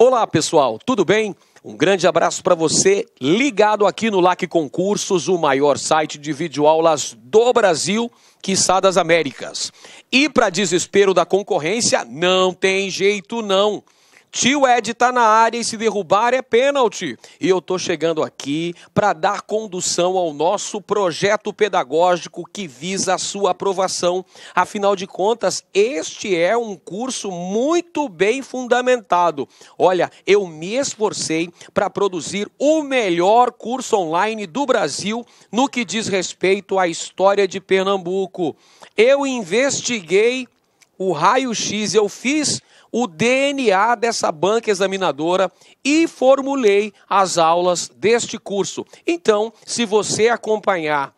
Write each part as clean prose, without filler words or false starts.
Olá pessoal, tudo bem? Um grande abraço para você ligado aqui no LAC Concursos, o maior site de videoaulas do Brasil, quiçá das Américas. E para desespero da concorrência, não tem jeito não. Tio Ed tá na área e se derrubar é pênalti. E eu tô chegando aqui para dar condução ao nosso projeto pedagógico que visa a sua aprovação. Afinal de contas, este é um curso muito bem fundamentado. Olha, eu me esforcei para produzir o melhor curso online do Brasil no que diz respeito à história de Pernambuco. Eu investiguei o raio-x, eu fiz o DNA dessa banca examinadora e formulei as aulas deste curso. Então, se você acompanhar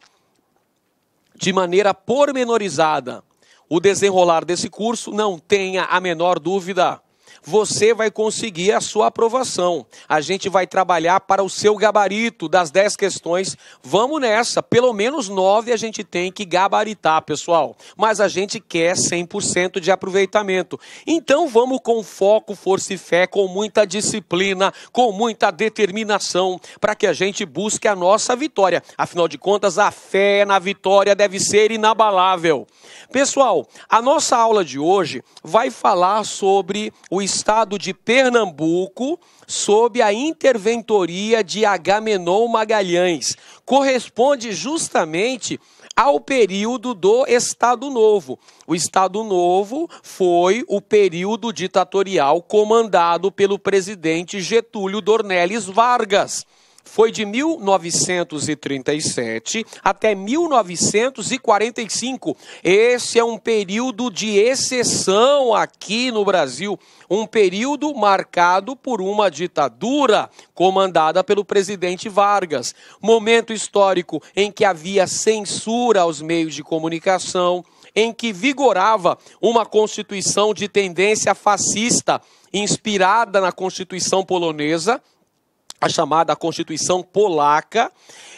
de maneira pormenorizada o desenrolar desse curso, não tenha a menor dúvida, você vai conseguir a sua aprovação. A gente vai trabalhar para o seu gabarito das 10 questões. Vamos nessa, pelo menos 9 a gente tem que gabaritar, pessoal. Mas a gente quer 100% de aproveitamento. Então vamos com foco, força e fé, com muita disciplina, com muita determinação, para que a gente busque a nossa vitória. Afinal de contas, a fé na vitória deve ser inabalável. Pessoal, a nossa aula de hoje vai falar sobre o estado de Pernambuco, sob a interventoria de Agamenon Magalhães. Corresponde justamente ao período do Estado Novo. O Estado Novo foi o período ditatorial comandado pelo presidente Getúlio Dornelles Vargas. Foi de 1937 até 1945. Esse é um período de exceção aqui no Brasil. Um período marcado por uma ditadura comandada pelo presidente Vargas. Momento histórico em que havia censura aos meios de comunicação, em que vigorava uma constituição de tendência fascista, inspirada na Constituição polonesa, a chamada Constituição Polaca.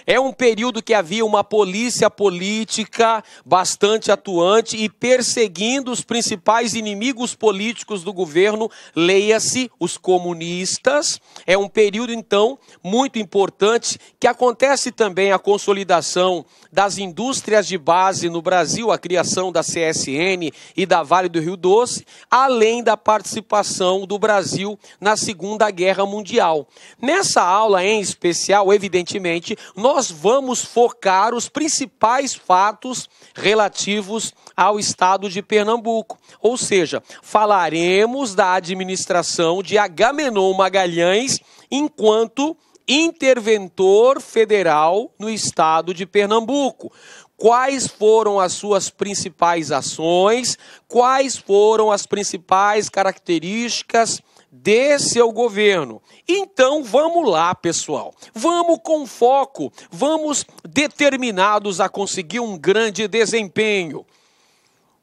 É um período que havia uma polícia política bastante atuante e perseguindo os principais inimigos políticos do governo, leia-se os comunistas. É um período, então, muito importante, que acontece também a consolidação das indústrias de base no Brasil, a criação da CSN e da Vale do Rio Doce, além da participação do Brasil na Segunda Guerra Mundial. Nessa aula em especial, evidentemente, nós vamos focar os principais fatos relativos ao estado de Pernambuco. Ou seja, falaremos da administração de Agamenon Magalhães enquanto interventor federal no estado de Pernambuco. Quais foram as suas principais ações, quais foram as principais características de seu governo. Então vamos lá, pessoal, vamos com foco, vamos determinados a conseguir um grande desempenho.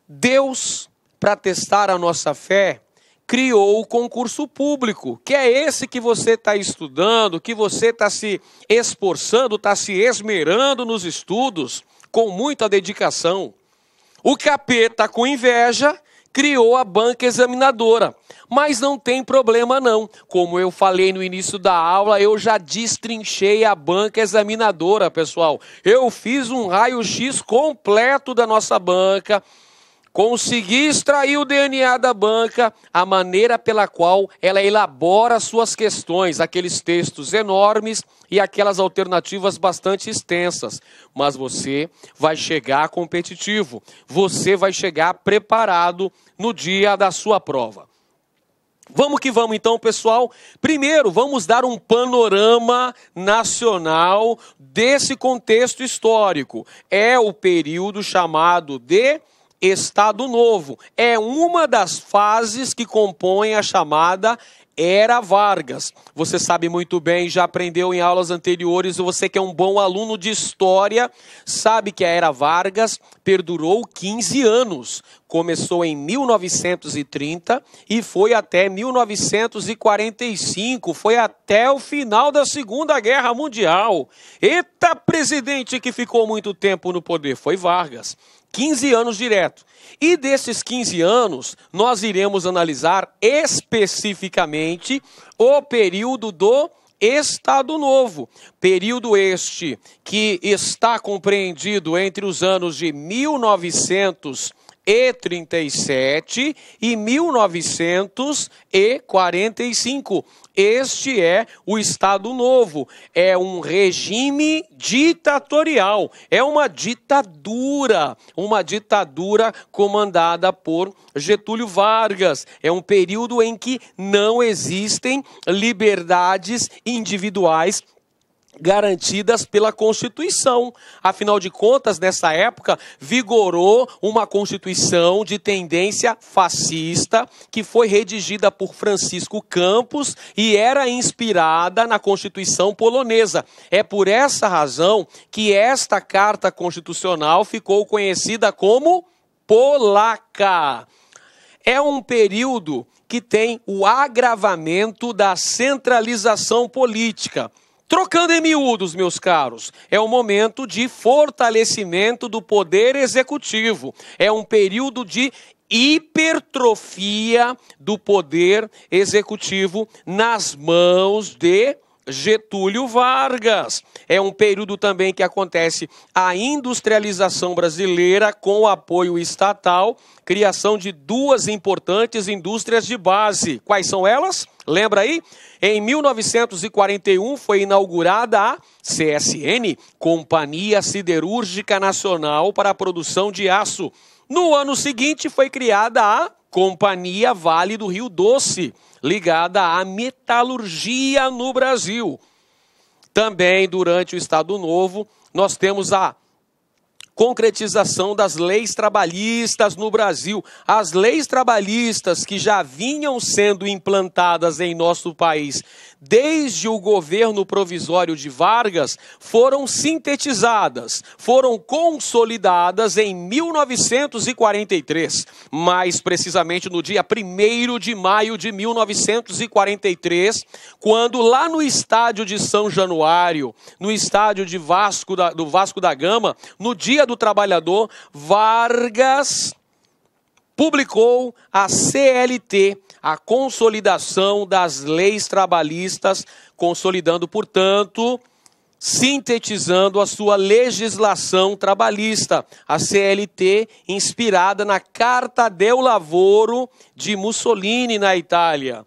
Deus, para testar a nossa fé, criou o concurso público, que é esse que você está estudando, que você está se esforçando, está se esmerando nos estudos, com muita dedicação. O capeta, com inveja, criou a banca examinadora. Mas não tem problema não. Como eu falei no início da aula, eu já destrinchei a banca examinadora, pessoal. Eu fiz um raio-x completo da nossa banca, consegui extrair o DNA da banca, a maneira pela qual ela elabora suas questões, aqueles textos enormes e aquelas alternativas bastante extensas. Mas você vai chegar competitivo, você vai chegar preparado no dia da sua prova. Vamos que vamos então, pessoal. Primeiro, vamos dar um panorama nacional desse contexto histórico. É o período chamado de Estado Novo. É uma das fases que compõem a chamada Era Vargas. Você sabe muito bem, já aprendeu em aulas anteriores, você que é um bom aluno de história, sabe que a Era Vargas perdurou 15 anos. Começou em 1930 e foi até 1945, foi até o final da Segunda Guerra Mundial. Eita, presidente que ficou muito tempo no poder, foi Vargas. 15 anos direto. E desses 15 anos, nós iremos analisar especificamente o período do Estado Novo, período este que está compreendido entre os anos de 1937 e 1945. Este é o Estado Novo, é um regime ditatorial, é uma ditadura comandada por Getúlio Vargas. É um período em que não existem liberdades individuais garantidas pela Constituição. Afinal de contas, nessa época, vigorou uma Constituição de tendência fascista que foi redigida por Francisco Campos e era inspirada na Constituição polonesa. É por essa razão que esta Carta Constitucional ficou conhecida como polaca. É um período que tem o agravamento da centralização política. Trocando em miúdos, meus caros, é um momento de fortalecimento do poder executivo. É um período de hipertrofia do poder executivo nas mãos de Getúlio Vargas. É um período também que acontece a industrialização brasileira com o apoio estatal, criação de duas importantes indústrias de base. Quais são elas? Lembra aí? Em 1941 foi inaugurada a CSN, Companhia Siderúrgica Nacional para a Produção de Aço. No ano seguinte foi criada a Companhia Vale do Rio Doce, ligada à metalurgia no Brasil. Também durante o Estado Novo nós temos a concretização das leis trabalhistas no Brasil. As leis trabalhistas que já vinham sendo implantadas em nosso país desde o governo provisório de Vargas foram sintetizadas, foram consolidadas em 1943, mais precisamente no dia 1º de maio de 1943, quando lá no estádio de São Januário, no estádio de do Vasco da Gama, no Dia do Trabalhador, Vargas publicou a CLT, a consolidação das leis trabalhistas, consolidando, portanto, sintetizando a sua legislação trabalhista, a CLT, inspirada na Carta del Lavoro de Mussolini na Itália.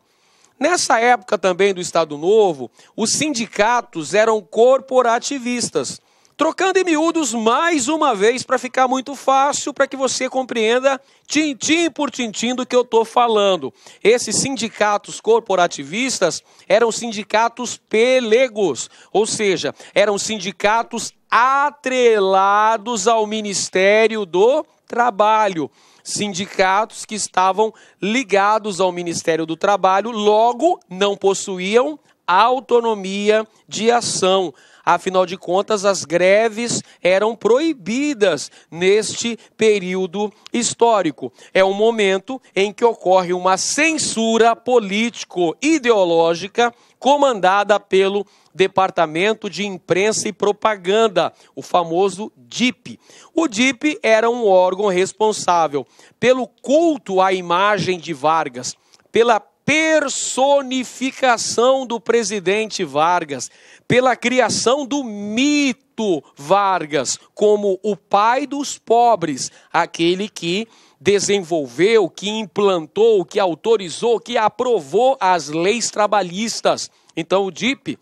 Nessa época também do Estado Novo, os sindicatos eram corporativistas. Trocando em miúdos mais uma vez para ficar muito fácil, para que você compreenda tintim por tintim do que eu estou falando. Esses sindicatos corporativistas eram sindicatos pelegos, ou seja, eram sindicatos atrelados ao Ministério do Trabalho. Sindicatos que estavam ligados ao Ministério do Trabalho, logo não possuíam autonomia de ação. Afinal de contas, as greves eram proibidas neste período histórico. É um momento em que ocorre uma censura político-ideológica comandada pelo Departamento de Imprensa e Propaganda, o famoso DIP. O DIP era um órgão responsável pelo culto à imagem de Vargas, pela personificação do presidente Vargas, pela criação do mito Vargas como o pai dos pobres, aquele que desenvolveu, que implantou, que autorizou, que aprovou as leis trabalhistas. Então o DIP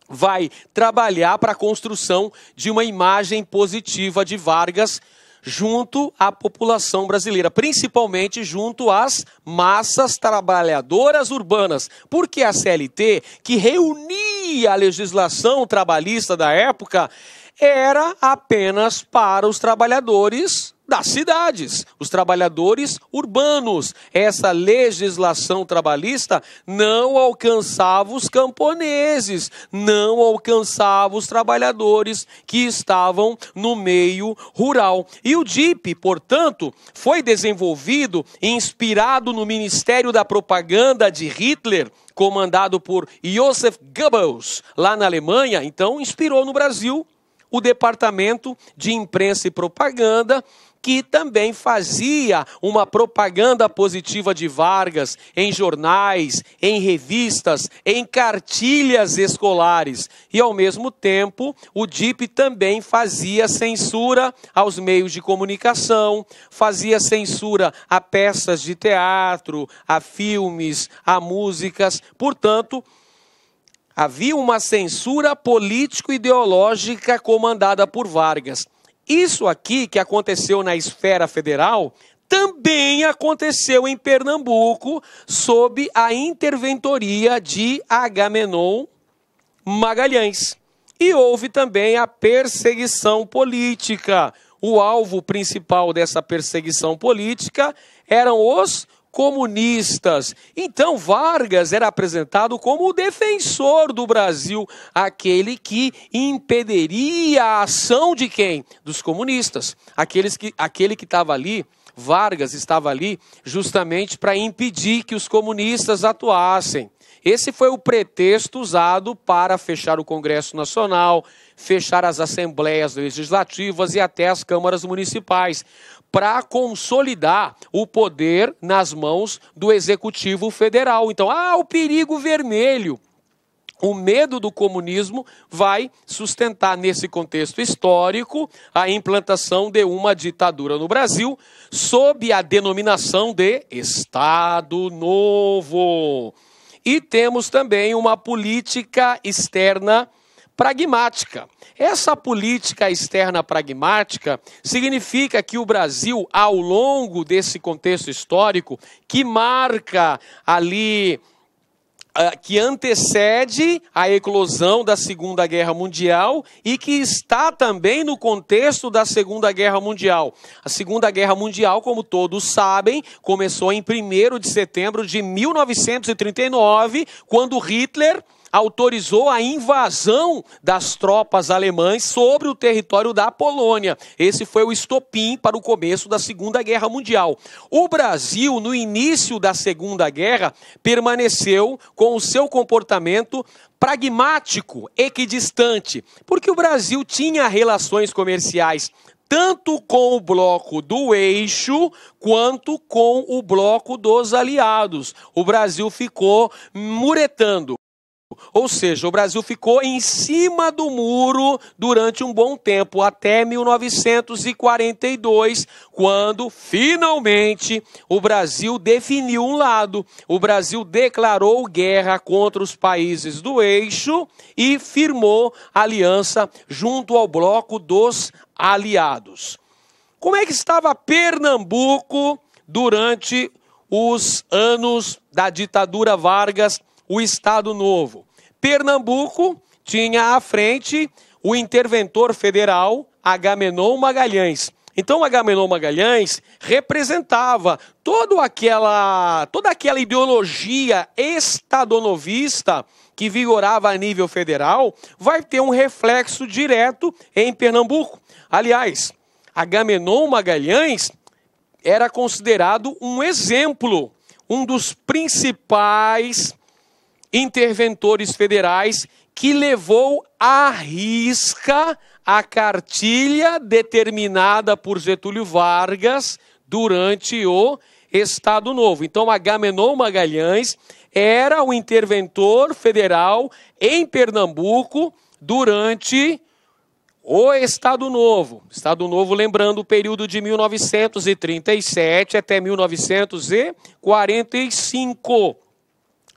vai trabalhar para a construção de uma imagem positiva de Vargas junto à população brasileira, principalmente junto às massas trabalhadoras urbanas, porque a CLT, que reunia a legislação trabalhista da época, era apenas para os trabalhadores das cidades, os trabalhadores urbanos. Essa legislação trabalhista não alcançava os camponeses, não alcançava os trabalhadores que estavam no meio rural. E o DIP, portanto, foi desenvolvido e inspirado no Ministério da Propaganda de Hitler, comandado por Joseph Goebbels, lá na Alemanha. Então, inspirou no Brasil o Departamento de Imprensa e Propaganda, que também fazia uma propaganda positiva de Vargas em jornais, em revistas, em cartilhas escolares. E, ao mesmo tempo, o DIP também fazia censura aos meios de comunicação, fazia censura a peças de teatro, a filmes, a músicas. Portanto, havia uma censura político-ideológica comandada por Vargas. Isso aqui que aconteceu na esfera federal também aconteceu em Pernambuco sob a interventoria de Agamenon Magalhães. E houve também a perseguição política. O alvo principal dessa perseguição política eram os comunistas. Então Vargas era apresentado como o defensor do Brasil, aquele que impediria a ação de quem? Dos comunistas. Aquele que estava ali, Vargas estava ali justamente para impedir que os comunistas atuassem. Esse foi o pretexto usado para fechar o Congresso Nacional, fechar as assembleias legislativas e até as câmaras municipais, para consolidar o poder nas mãos do Executivo Federal. Então, o perigo vermelho. O medo do comunismo vai sustentar, nesse contexto histórico, a implantação de uma ditadura no Brasil, sob a denominação de Estado Novo. E temos também uma política externa pragmática. Essa política externa pragmática significa que o Brasil, ao longo desse contexto histórico, que marca ali, que antecede a eclosão da Segunda Guerra Mundial e que está também no contexto da Segunda Guerra Mundial. A Segunda Guerra Mundial, como todos sabem, começou em 1º de setembro de 1939, quando Hitler autorizou a invasão das tropas alemãs sobre o território da Polônia. Esse foi o estopim para o começo da Segunda Guerra Mundial. O Brasil, no início da Segunda Guerra, permaneceu com o seu comportamento pragmático, equidistante, porque o Brasil tinha relações comerciais tanto com o bloco do eixo, quanto com o bloco dos aliados. O Brasil ficou muretando. Ou seja, o Brasil ficou em cima do muro durante um bom tempo, até 1942, quando, finalmente, o Brasil definiu um lado. O Brasil declarou guerra contra os países do eixo e firmou aliança junto ao bloco dos aliados. Como é que estava Pernambuco durante os anos da ditadura Vargas, o Estado Novo? Pernambuco tinha à frente o interventor federal Agamenon Magalhães. Então Agamenon Magalhães representava toda aquela ideologia estadonovista que vigorava a nível federal, vai ter um reflexo direto em Pernambuco. Aliás, Agamenon Magalhães era considerado um exemplo, um dos principais interventores federais que levou à risca a cartilha determinada por Getúlio Vargas durante o Estado Novo. Então, Agamenon Magalhães era o interventor federal em Pernambuco durante o Estado Novo. Estado Novo, lembrando, o período de 1937 até 1945.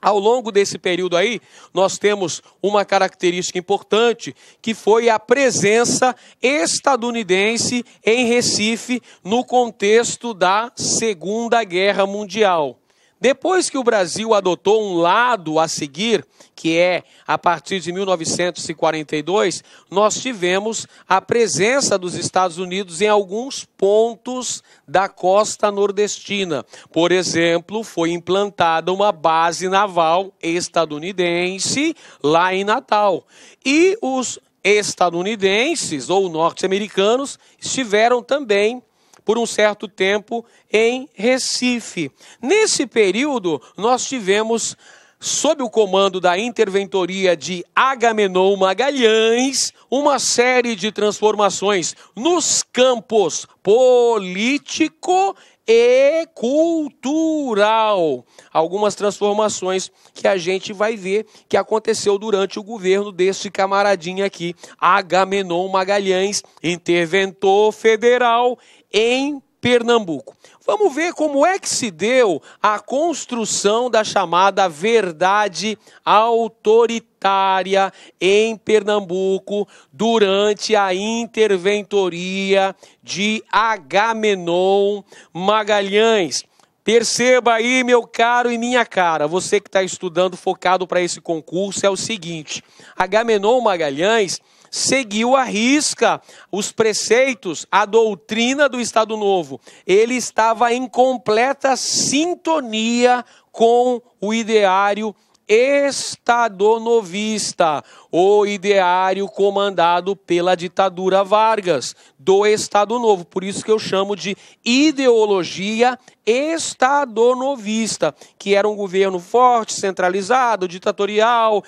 Ao longo desse período aí, nós temos uma característica importante, que foi a presença estadunidense em Recife no contexto da Segunda Guerra Mundial. Depois que o Brasil adotou um lado a seguir, que é a partir de 1942, nós tivemos a presença dos Estados Unidos em alguns pontos da costa nordestina. Por exemplo, foi implantada uma base naval estadunidense lá em Natal. E os estadunidenses ou norte-americanos estiveram também por um certo tempo em Recife. Nesse período, nós tivemos sob o comando da interventoria de Agamenon Magalhães, uma série de transformações nos campos político e cultural. Algumas transformações que a gente vai ver que aconteceu durante o governo deste camaradinho aqui, Agamenon Magalhães, interventor federal em Pernambuco. Vamos ver como é que se deu a construção da chamada verdade autoritária em Pernambuco durante a interventoria de Agamenon Magalhães. Perceba aí, meu caro e minha cara, você que está estudando focado para esse concurso, é o seguinte: Agamenon Magalhães seguiu à risca os preceitos, a doutrina do Estado Novo. Ele estava em completa sintonia com o ideário estadonovista, o ideário comandado pela ditadura Vargas, do Estado Novo. Por isso que eu chamo de ideologia estadonovista, que era um governo forte, centralizado, ditatorial,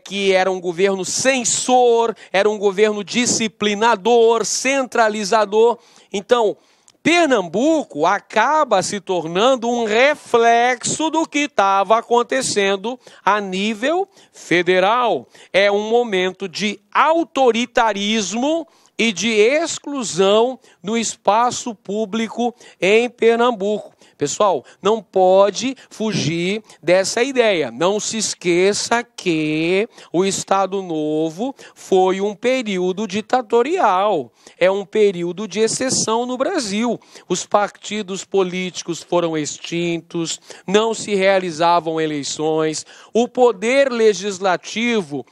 que era um governo censor, era um governo disciplinador, centralizador. Então, Pernambuco acaba se tornando um reflexo do que estava acontecendo a nível federal. É um momento de autoritarismo e de exclusão no espaço público em Pernambuco. Pessoal, não pode fugir dessa ideia. Não se esqueça que o Estado Novo foi um período ditatorial. É um período de exceção no Brasil. Os partidos políticos foram extintos, não se realizavam eleições, o poder legislativo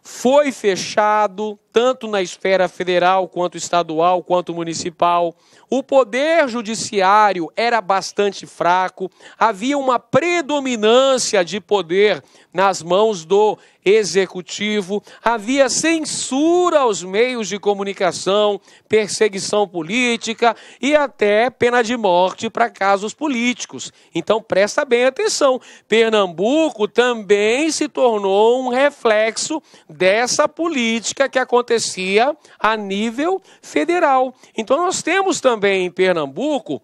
foi fechado, tanto na esfera federal, quanto estadual, quanto municipal. O poder judiciário era bastante fraco, havia uma predominância de poder nas mãos do executivo, havia censura aos meios de comunicação, perseguição política e até pena de morte para casos políticos. Então presta bem atenção, Pernambuco também se tornou um reflexo dessa política que acontecia a nível federal. Então nós temos também em Pernambuco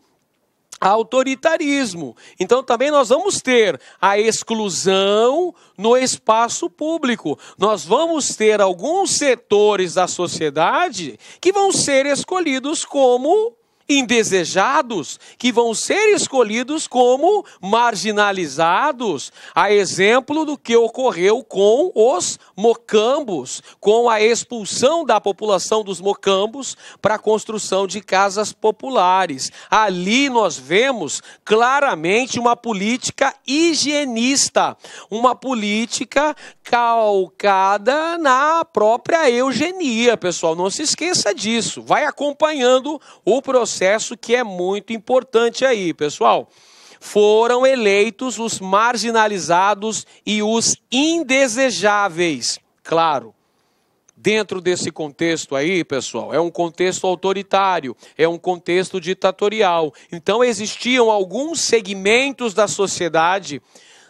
autoritarismo. Então também nós vamos ter a exclusão no espaço público. Nós vamos ter alguns setores da sociedade que vão ser escolhidos como indesejados, que vão ser escolhidos como marginalizados, a exemplo do que ocorreu com os mocambos, com a expulsão da população dos mocambos para a construção de casas populares. Ali nós vemos claramente uma política higienista, uma política calcada na própria eugenia, pessoal. Não se esqueça disso. Vai acompanhando o processo que é muito importante aí, pessoal. Foram eleitos os marginalizados e os indesejáveis. Claro, dentro desse contexto aí, pessoal, é um contexto autoritário, é um contexto ditatorial. Então existiam alguns segmentos da sociedade,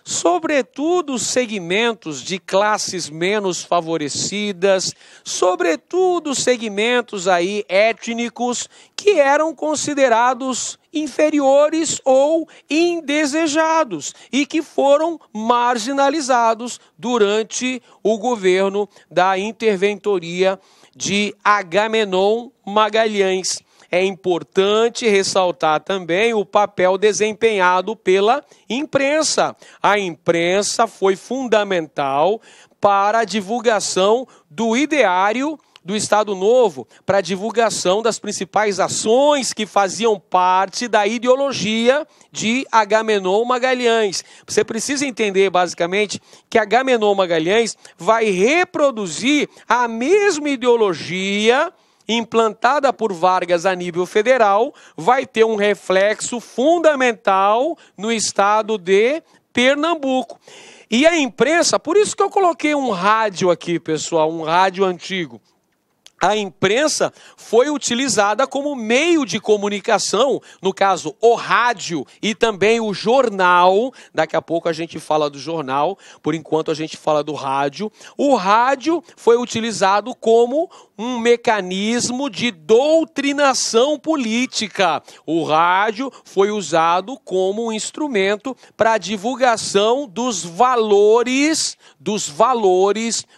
sobretudo segmentos de classes menos favorecidas, sobretudo segmentos aí étnicos que eram considerados inferiores ou indesejados e que foram marginalizados durante o governo da interventoria de Agamenon Magalhães. É importante ressaltar também o papel desempenhado pela imprensa. A imprensa foi fundamental para a divulgação do ideário do Estado Novo, para a divulgação das principais ações que faziam parte da ideologia de Agamenon Magalhães. Você precisa entender, basicamente, que Agamenon Magalhães vai reproduzir a mesma ideologia implantada por Vargas a nível federal, vai ter um reflexo fundamental no estado de Pernambuco. E a imprensa, por isso que eu coloquei um rádio aqui, pessoal, um rádio antigo. a imprensa foi utilizada como meio de comunicação, no caso o rádio e também o jornal. Daqui a pouco a gente fala do jornal, por enquanto a gente fala do rádio. O rádio foi utilizado como um mecanismo de doutrinação política. O rádio foi usado como um instrumento para a divulgação dos valores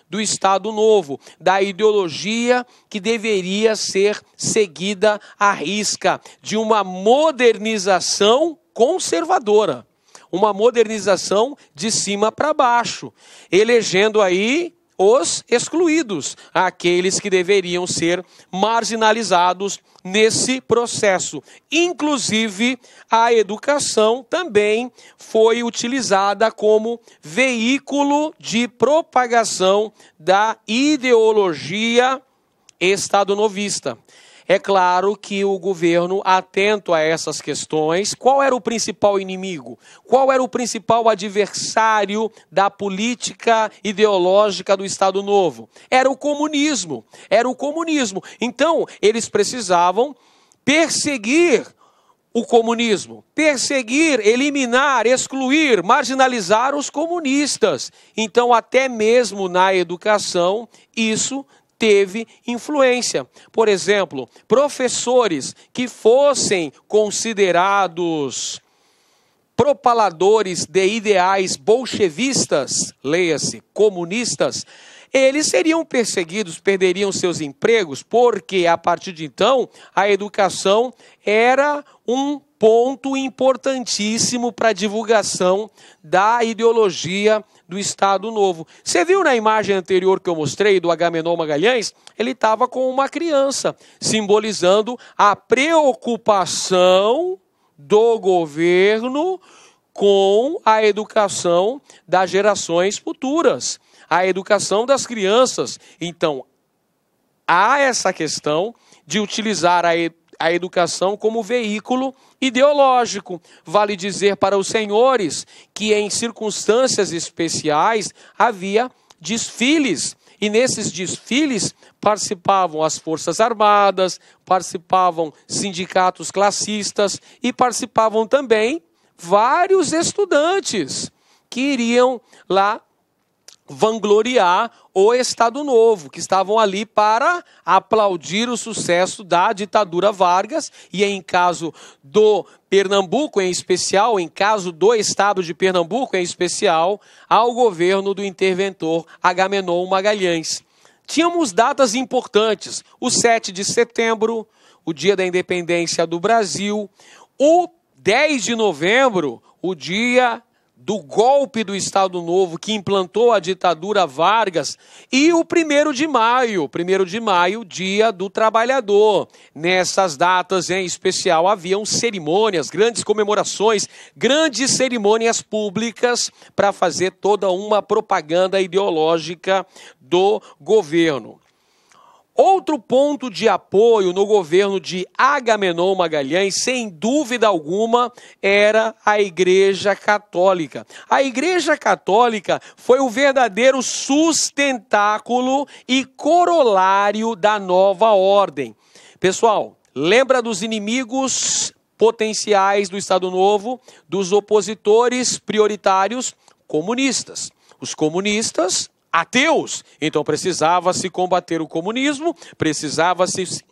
do Estado Novo, da ideologia que deveria ser seguida à risca, de uma modernização conservadora, uma modernização de cima para baixo, elegendo aí os excluídos, aqueles que deveriam ser marginalizados nesse processo. Inclusive, a educação também foi utilizada como veículo de propagação da ideologia estadonovista. É claro que o governo, atento a essas questões, qual era o principal inimigo? Qual era o principal adversário da política ideológica do Estado Novo? Era o comunismo. Era o comunismo. Então, eles precisavam perseguir o comunismo, perseguir, eliminar, excluir, marginalizar os comunistas. Então, até mesmo na educação, isso teve influência. Por exemplo, professores que fossem considerados propaladores de ideais bolchevistas, leia-se, comunistas, eles seriam perseguidos, perderiam seus empregos, porque a partir de então a educação era um ponto importantíssimo para a divulgação da ideologia do Estado Novo. Você viu na imagem anterior que eu mostrei do Agamenon Magalhães? Ele estava com uma criança, simbolizando a preocupação do governo com a educação das gerações futuras, a educação das crianças. Então, há essa questão de utilizar a educação como veículo ideológico. Vale dizer para os senhores que em circunstâncias especiais havia desfiles, e nesses desfiles participavam as Forças Armadas, participavam sindicatos classistas e participavam também vários estudantes que iriam lá vangloriar o Estado Novo, que estavam ali para aplaudir o sucesso da ditadura Vargas, e em caso do Pernambuco em especial, em caso do Estado de Pernambuco em especial, ao governo do interventor Agamenon Magalhães. Tínhamos datas importantes, o 7 de setembro, o dia da independência do Brasil, o 10 de novembro, o dia do golpe do Estado Novo que implantou a ditadura Vargas, e o 1º de maio, dia do trabalhador. Nessas datas em especial haviam cerimônias, grandes comemorações, grandes cerimônias públicas para fazer toda uma propaganda ideológica do governo. Outro ponto de apoio no governo de Agamenon Magalhães, sem dúvida alguma, era a Igreja Católica. A Igreja Católica foi o verdadeiro sustentáculo e corolário da nova ordem. Pessoal, lembra dos inimigos potenciais do Estado Novo, dos opositores prioritários comunistas. Os comunistas ateus, então precisava-se combater o comunismo, precisava-se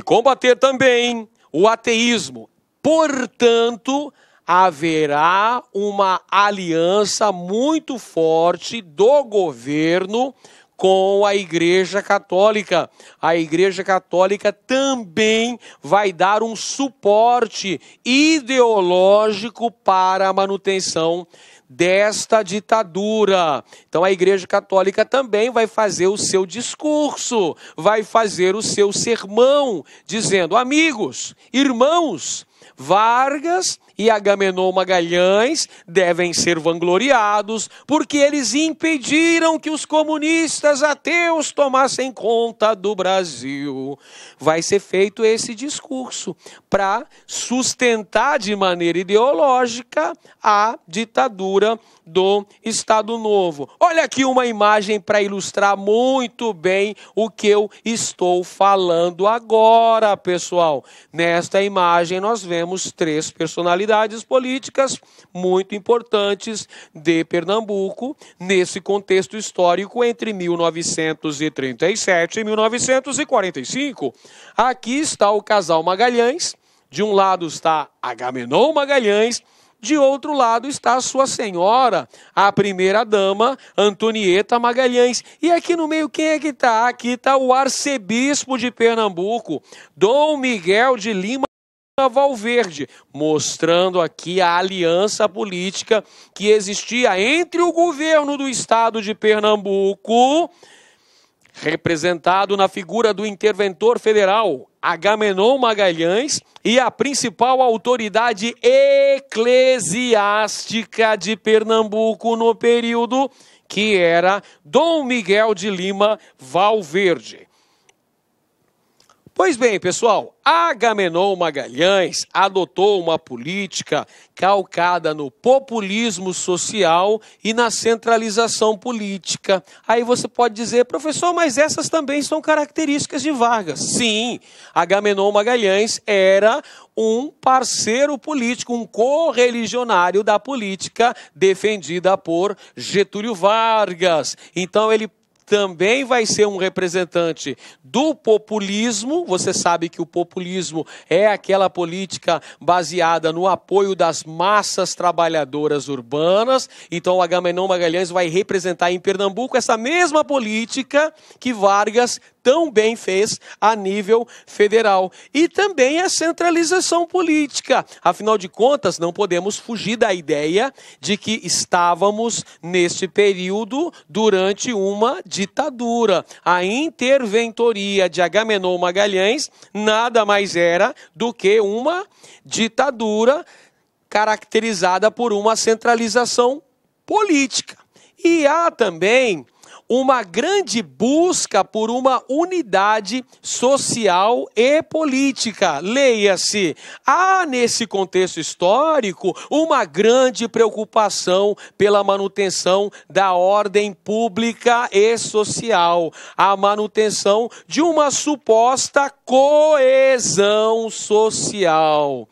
combater também o ateísmo. Portanto, haverá uma aliança muito forte do governo com a Igreja Católica. A Igreja Católica também vai dar um suporte ideológico para a manutenção desta ditadura. Então a Igreja Católica também vai fazer o seu discurso, vai fazer o seu sermão, dizendo: amigos, irmãos, Vargas e Agamenon Magalhães devem ser vangloriados porque eles impediram que os comunistas ateus tomassem conta do Brasil. Vai ser feito esse discurso para sustentar de maneira ideológica a ditadura do Estado Novo. Olha aqui uma imagem para ilustrar muito bem o que eu estou falando agora, pessoal. Nesta imagem nós vemos 3 personalidades políticas muito importantes de Pernambuco, nesse contexto histórico entre 1937 e 1945. Aqui está o casal Magalhães, de um lado está Agamenon Magalhães, de outro lado está a sua senhora, a primeira-dama, Antonieta Magalhães. E aqui no meio, quem é que está? Aqui está o arcebispo de Pernambuco, Dom Miguel de Lima Valverde, mostrando aqui a aliança política que existia entre o governo do estado de Pernambuco, representado na figura do interventor federal, Agamenon Magalhães, e a principal autoridade eclesiástica de Pernambuco no período, que era Dom Miguel de Lima Valverde. Pois bem, pessoal, Agamenon Magalhães adotou uma política calcada no populismo social e na centralização política. Aí você pode dizer, professor, mas essas também são características de Vargas. Sim, Agamenon Magalhães era um parceiro político, um correligionário da política defendida por Getúlio Vargas. Então ele também vai ser um representante do populismo. Você sabe que o populismo é aquela política baseada no apoio das massas trabalhadoras urbanas. Então o Agamenon Magalhães vai representar em Pernambuco essa mesma política que Vargas tão bem fez a nível federal. E também a centralização política. Afinal de contas, não podemos fugir da ideia de que estávamos neste período durante uma ditadura. A interventoria de Agamenon Magalhães nada mais era do que uma ditadura caracterizada por uma centralização política. E há também uma grande busca por uma unidade social e política. Leia-se, há nesse contexto histórico uma grande preocupação pela manutenção da ordem pública e social, a manutenção de uma suposta coesão social,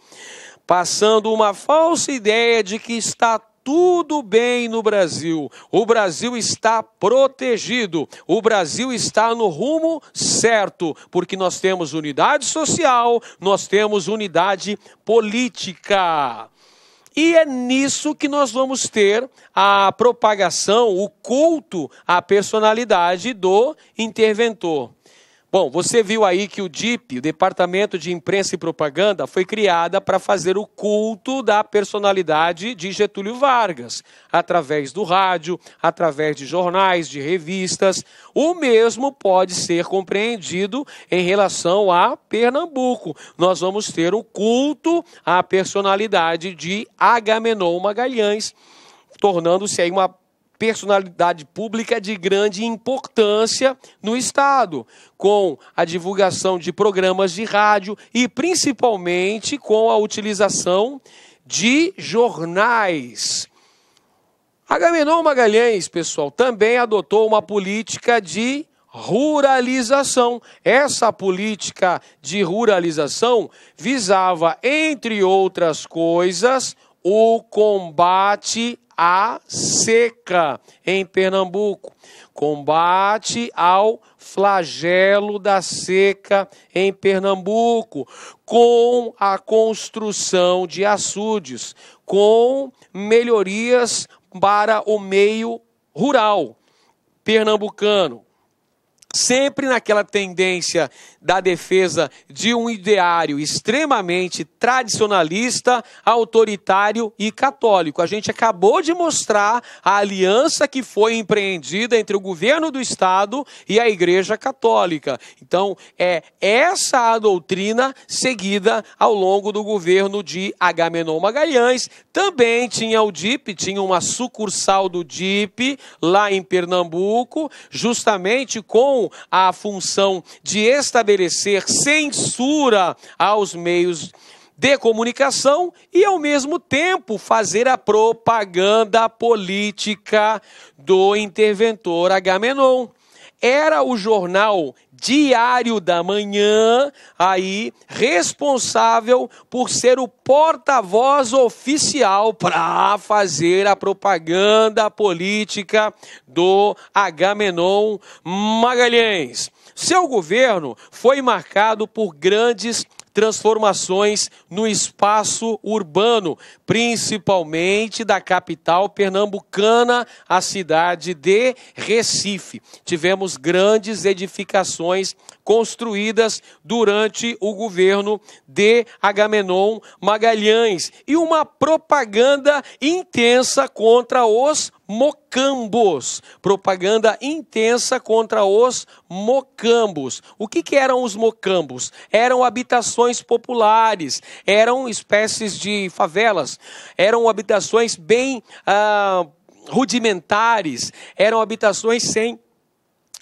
passando uma falsa ideia de que está tudo bem no Brasil. O Brasil está protegido. O Brasil está no rumo certo, porque nós temos unidade social, nós temos unidade política. E é nisso que nós vamos ter a propagação, o culto à personalidade do interventor. Bom, você viu aí que o DIP, o Departamento de Imprensa e Propaganda, foi criada para fazer o culto da personalidade de Getúlio Vargas, através do rádio, através de jornais, de revistas. O mesmo pode ser compreendido em relação a Pernambuco. Nós vamos ter o culto à personalidade de Agamenon Magalhães, tornando-se aí uma personalidade pública de grande importância no Estado, com a divulgação de programas de rádio e principalmente com a utilização de jornais. Agamenon Magalhães, pessoal, também adotou uma política de ruralização. Essa política de ruralização visava, entre outras coisas, o combate à seca em Pernambuco, combate ao flagelo da seca em Pernambuco, com a construção de açudes, com melhorias para o meio rural pernambucano. sempre naquela tendência da defesa de um ideário extremamente tradicionalista, autoritário e católico. A gente acabou de mostrar a aliança que foi empreendida entre o governo do Estado e a Igreja Católica. Então, é essa a doutrina seguida ao longo do governo de Agamenon Magalhães. Também tinha o DIP, tinha uma sucursal do DIP lá em Pernambuco, justamente com a função de estabelecer censura aos meios de comunicação e, ao mesmo tempo, fazer a propaganda política do interventor Agamenon. Era o jornal Diário da Manhã, aí, responsável por ser o porta-voz oficial para fazer a propaganda política do Agamenon Magalhães. Seu governo foi marcado por grandes transformações no espaço urbano, principalmente da capital pernambucana, a cidade de Recife. Tivemos grandes edificações construídas durante o governo de Agamenon Magalhães e uma propaganda intensa contra os mocambos. Propaganda intensa contra os mocambos. O que eram os mocambos? Eram habitações populares, eram espécies de favelas, eram habitações bem rudimentares, eram habitações sem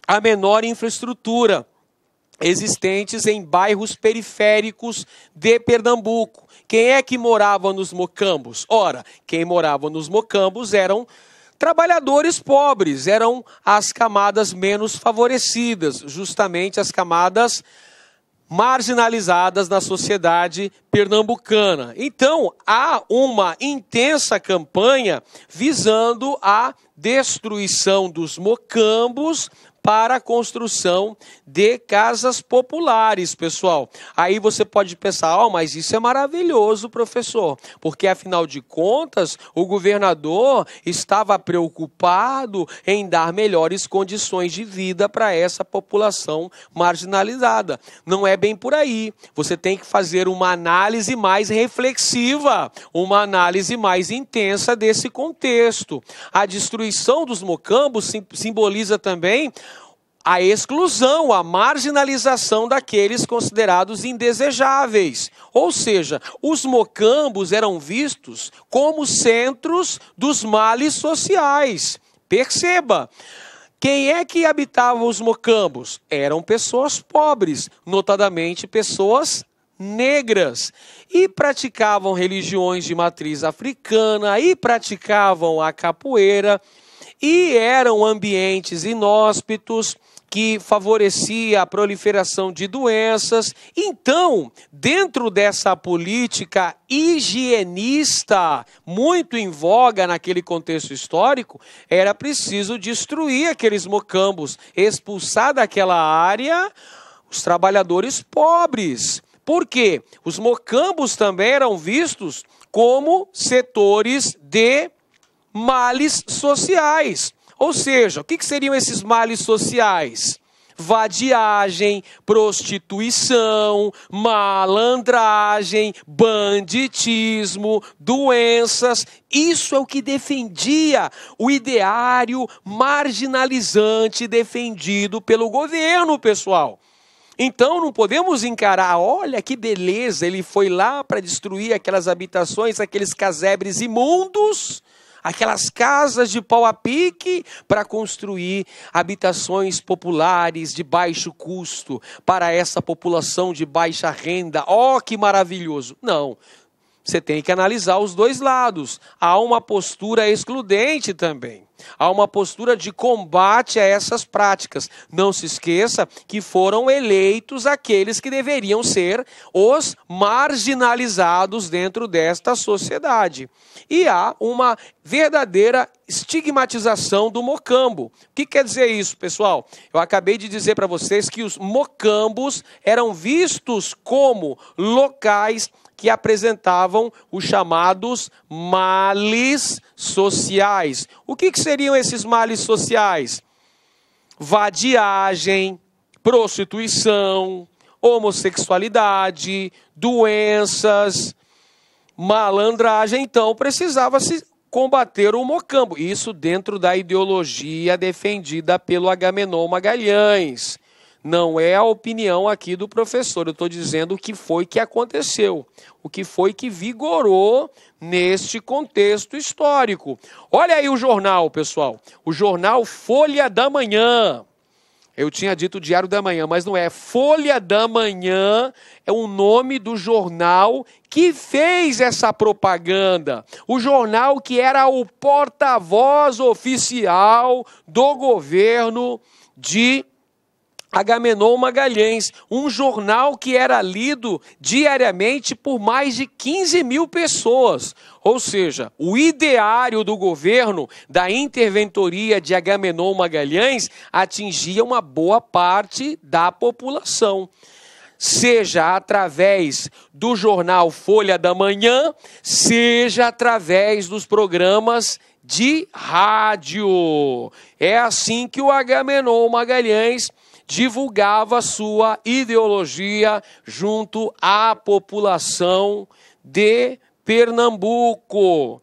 a menor infraestrutura, existentes em bairros periféricos de Pernambuco. Quem é que morava nos mocambos? Ora, quem morava nos mocambos eram trabalhadores pobres, eram as camadas menos favorecidas, justamente as camadas marginalizadas na sociedade pernambucana. Então, há uma intensa campanha visando a destruição dos mocambos para a construção de casas populares, pessoal. Aí você pode pensar, mas isso é maravilhoso, professor, porque afinal de contas, o governador estava preocupado em dar melhores condições de vida para essa população marginalizada. Não é bem por aí. Você tem que fazer uma análise mais reflexiva, uma análise mais intensa desse contexto. A destruição dos mocambos simboliza também a exclusão, a marginalização daqueles considerados indesejáveis. Ou seja, os mocambos eram vistos como centros dos males sociais. Perceba, quem é que habitava os mocambos? Eram pessoas pobres, notadamente pessoas negras, e praticavam religiões de matriz africana, e praticavam a capoeira, e eram ambientes inóspitos que favorecia a proliferação de doenças. Então, dentro dessa política higienista, muito em voga naquele contexto histórico, era preciso destruir aqueles mocambos, expulsar daquela área os trabalhadores pobres. Por quê? Os mocambos também eram vistos como setores de males sociais. Ou seja, o que seriam esses males sociais? Vadiagem, prostituição, malandragem, banditismo, doenças. Isso é o que defendia o ideário marginalizante defendido pelo governo, pessoal. Então não podemos encarar, olha que beleza, ele foi lá para destruir aquelas habitações, aqueles casebres imundos, aquelas casas de pau a pique, para construir habitações populares de baixo custo para essa população de baixa renda. Oh, que maravilhoso! Não, você tem que analisar os dois lados. Há uma postura excludente também. Há uma postura de combate a essas práticas. Não se esqueça que foram eleitos aqueles que deveriam ser os marginalizados dentro desta sociedade. E há uma verdadeira estigmatização do mocambo. O que quer dizer isso, pessoal? Eu acabei de dizer para vocês que os mocambos eram vistos como locais que apresentavam os chamados males sociais. O que seriam esses males sociais? vadiagem, prostituição, homossexualidade, doenças, malandragem. Então precisava-se combater o Mocambo. Isso dentro da ideologia defendida pelo Agamenon Magalhães. Não é a opinião aqui do professor, eu estou dizendo o que foi que aconteceu, o que foi que vigorou neste contexto histórico. Olha aí o jornal, pessoal, o jornal Folha da Manhã. Eu tinha dito Diário da Manhã, mas não é. Folha da Manhã é o nome do jornal que fez essa propaganda. O jornal que era o porta-voz oficial do governo de Agamenon Magalhães, um jornal que era lido diariamente por mais de 15 mil pessoas. Ou seja, o ideário do governo da interventoria de Agamenon Magalhães atingia uma boa parte da população. Seja através do jornal Folha da Manhã, seja através dos programas de rádio. É assim que o Agamenon Magalhães divulgava sua ideologia junto à população de Pernambuco.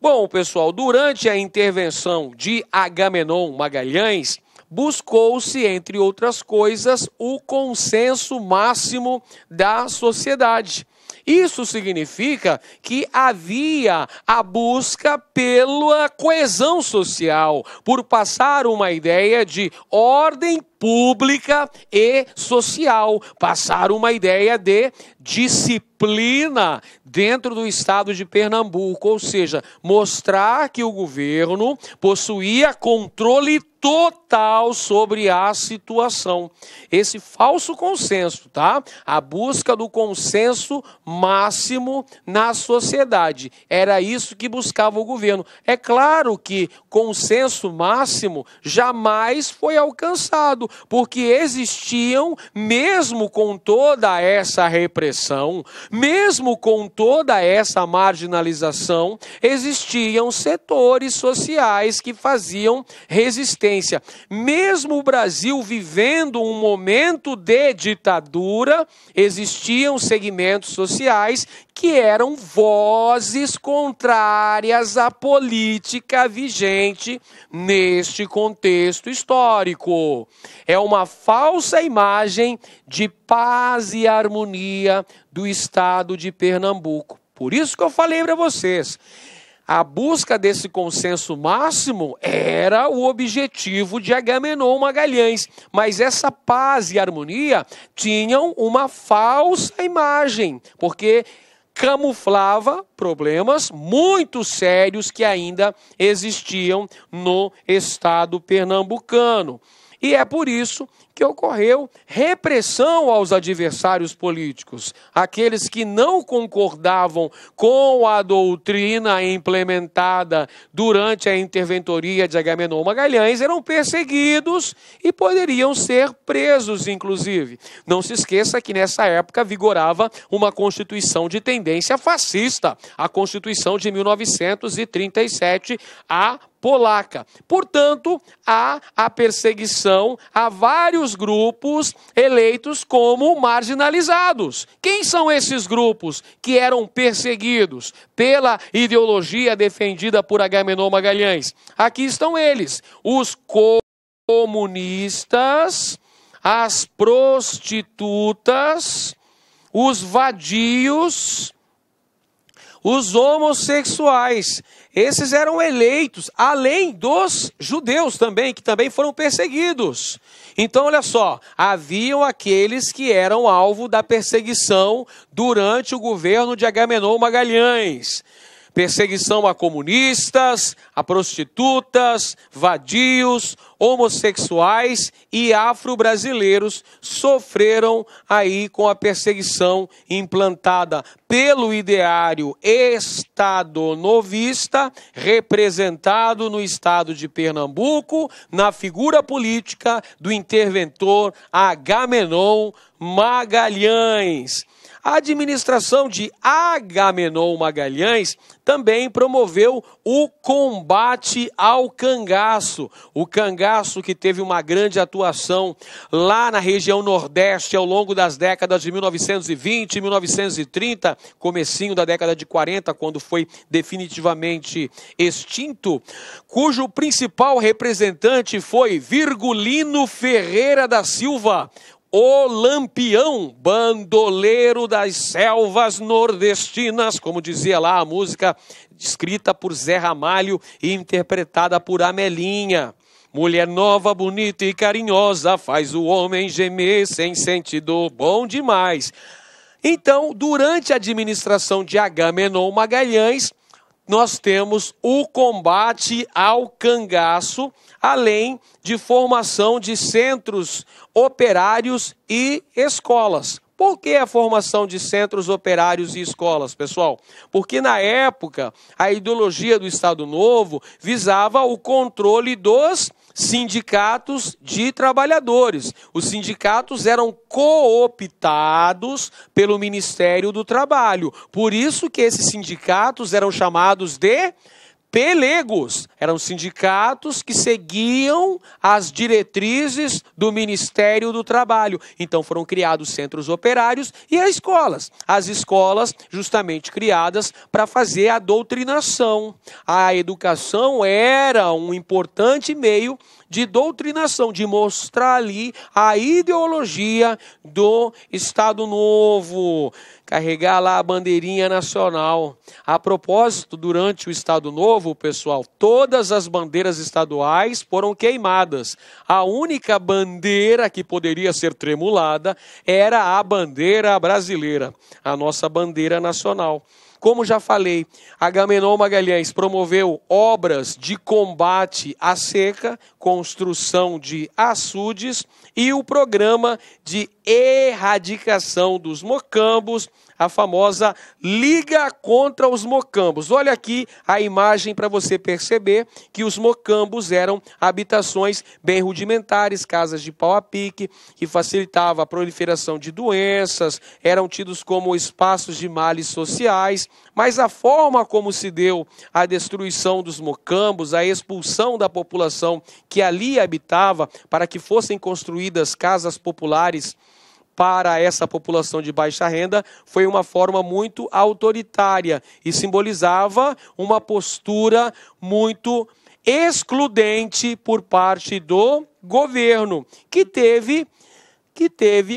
Bom, pessoal, durante a intervenção de Agamenon Magalhães, buscou-se, entre outras coisas, o consenso máximo da sociedade. Isso significa que havia a busca pela coesão social, por passar uma ideia de ordem pública e social, passar uma ideia de disciplina dentro do estado de Pernambuco, ou seja, mostrar que o governo possuía controle total sobre a situação. Esse falso consenso, tá? A busca do consenso máximo na sociedade. Era isso que buscava o governo. É claro que consenso máximo jamais foi alcançado, porque existiam, mesmo com toda essa repressão, mesmo com toda essa marginalização, existiam setores sociais que faziam resistência. Mesmo o Brasil vivendo um momento de ditadura, existiam segmentos sociais que eram vozes contrárias à política vigente neste contexto histórico. É uma falsa imagem de paz e harmonia do estado de Pernambuco. Por isso que eu falei para vocês, a busca desse consenso máximo era o objetivo de Agamenon Magalhães, mas essa paz e harmonia tinham uma falsa imagem, porque camuflava problemas muito sérios que ainda existiam no estado pernambucano. E é por isso que ocorreu repressão aos adversários políticos. Aqueles que não concordavam com a doutrina implementada durante a interventoria de Agamenon Magalhães eram perseguidos e poderiam ser presos, inclusive. Não se esqueça que nessa época vigorava uma constituição de tendência fascista, a Constituição de 1937, a polaca. Portanto, há a perseguição a vários grupos eleitos como marginalizados. Quem são esses grupos que eram perseguidos pela ideologia defendida por Agamenon Magalhães? Aqui estão eles, os comunistas, as prostitutas, os vadios, os homossexuais. Esses eram eleitos, além dos judeus também, que também foram perseguidos. Então, olha só, haviam aqueles que eram alvo da perseguição durante o governo de Agamenon Magalhães. Perseguição a comunistas, a prostitutas, vadios, homossexuais e afro-brasileiros sofreram aí com a perseguição implantada pelo ideário estadonovista, representado no estado de Pernambuco, na figura política do interventor Agamenon Magalhães. A administração de Agamenon Magalhães também promoveu o combate ao cangaço. O cangaço que teve uma grande atuação lá na região Nordeste ao longo das décadas de 1920 e 1930, comecinho da década de 40, quando foi definitivamente extinto, cujo principal representante foi Virgulino Ferreira da Silva, o Lampião, bandoleiro das selvas nordestinas, como dizia lá a música escrita por Zé Ramalho e interpretada por Amelinha. Mulher nova, bonita e carinhosa, faz o homem gemer sem sentido, bom demais. Então, durante a administração de Agamenon Magalhães, nós temos o combate ao cangaço, além de formação de centros operários e escolas. Por que a formação de centros operários e escolas, pessoal? Porque na época a ideologia do Estado Novo visava o controle dos sindicatos de trabalhadores. Os sindicatos eram cooptados pelo Ministério do Trabalho. Por isso que esses sindicatos eram chamados de pelegos. Eram sindicatos que seguiam as diretrizes do Ministério do Trabalho. Então foram criados centros operários e as escolas. As escolas justamente criadas para fazer a doutrinação. A educação era um importante meio de doutrinação, de mostrar ali a ideologia do Estado Novo, carregar lá a bandeirinha nacional. A propósito, durante o Estado Novo, pessoal, todas as bandeiras estaduais foram queimadas. A única bandeira que poderia ser tremulada era a bandeira brasileira, a nossa bandeira nacional. Como já falei, Agamenon Magalhães promoveu obras de combate à seca, construção de açudes e o programa de erradicação dos mocambos, a famosa Liga contra os Mocambos. Olha aqui a imagem para você perceber que os mocambos eram habitações bem rudimentares, casas de pau a pique, que facilitava a proliferação de doenças, eram tidos como espaços de males sociais, mas a forma como se deu a destruição dos mocambos, a expulsão da população que ali habitava para que fossem construídas casas populares para essa população de baixa renda, foi uma forma muito autoritária e simbolizava uma postura muito excludente por parte do governo, que teve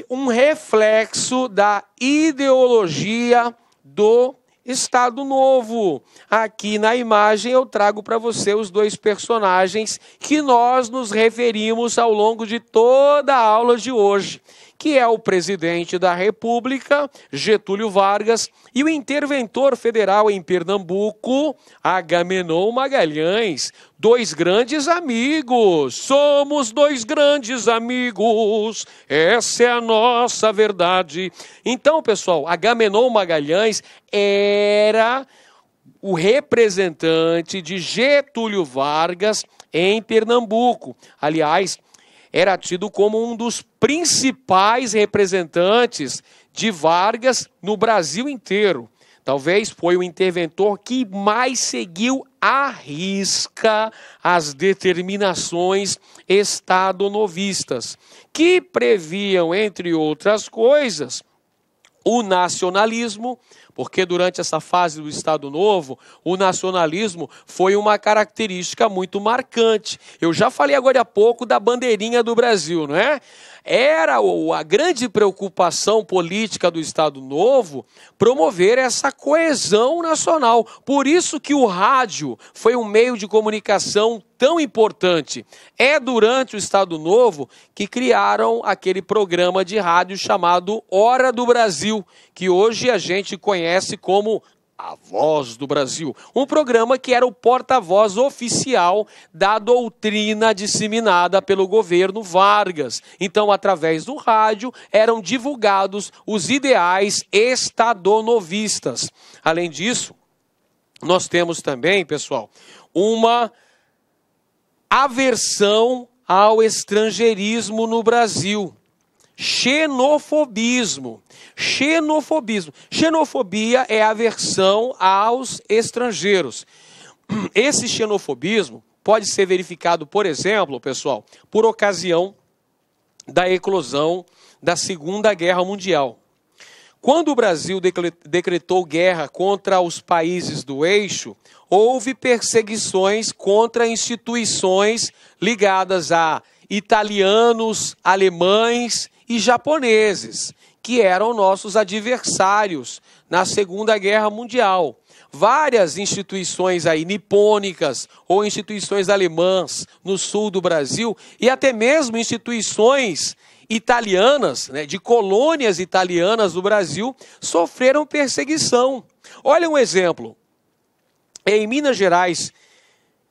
um reflexo da ideologia do Estado Novo. Aqui na imagem eu trago para você os dois personagens que nós nos referimos ao longo de toda a aula de hoje, que é o presidente da República, Getúlio Vargas, e o interventor federal em Pernambuco, Agamenon Magalhães. Dois grandes amigos, somos dois grandes amigos, essa é a nossa verdade. Então, pessoal, Agamenon Magalhães era o representante de Getúlio Vargas em Pernambuco. Aliás, era tido como um dos principais representantes de Vargas no Brasil inteiro. Talvez foi o interventor que mais seguiu à risca as determinações estadonovistas, que previam, entre outras coisas, o nacionalismo, porque durante essa fase do Estado Novo, o nacionalismo foi uma característica muito marcante. Eu já falei agora há pouco da bandeirinha do Brasil, não é? Era a grande preocupação política do Estado Novo promover essa coesão nacional. Por isso que o rádio foi um meio de comunicação tão importante. É durante o Estado Novo que criaram aquele programa de rádio chamado Hora do Brasil, que hoje a gente conhece como A Voz do Brasil, um programa que era o porta-voz oficial da doutrina disseminada pelo governo Vargas. Então, através do rádio, eram divulgados os ideais estadonovistas. Além disso, nós temos também, pessoal, uma aversão ao estrangeirismo no Brasil. xenofobismo. Xenofobismo. Xenofobia é aversão aos estrangeiros. Esse xenofobismo pode ser verificado, por exemplo, pessoal, por ocasião da eclosão da Segunda Guerra Mundial. Quando o Brasil decretou guerra contra os países do eixo, houve perseguições contra instituições ligadas a italianos, alemães e japoneses, que eram nossos adversários na Segunda Guerra Mundial. Várias instituições aí nipônicas ou instituições alemãs no sul do Brasil e até mesmo instituições italianas, né, de colônias italianas do Brasil, sofreram perseguição. Olha um exemplo. Em Minas Gerais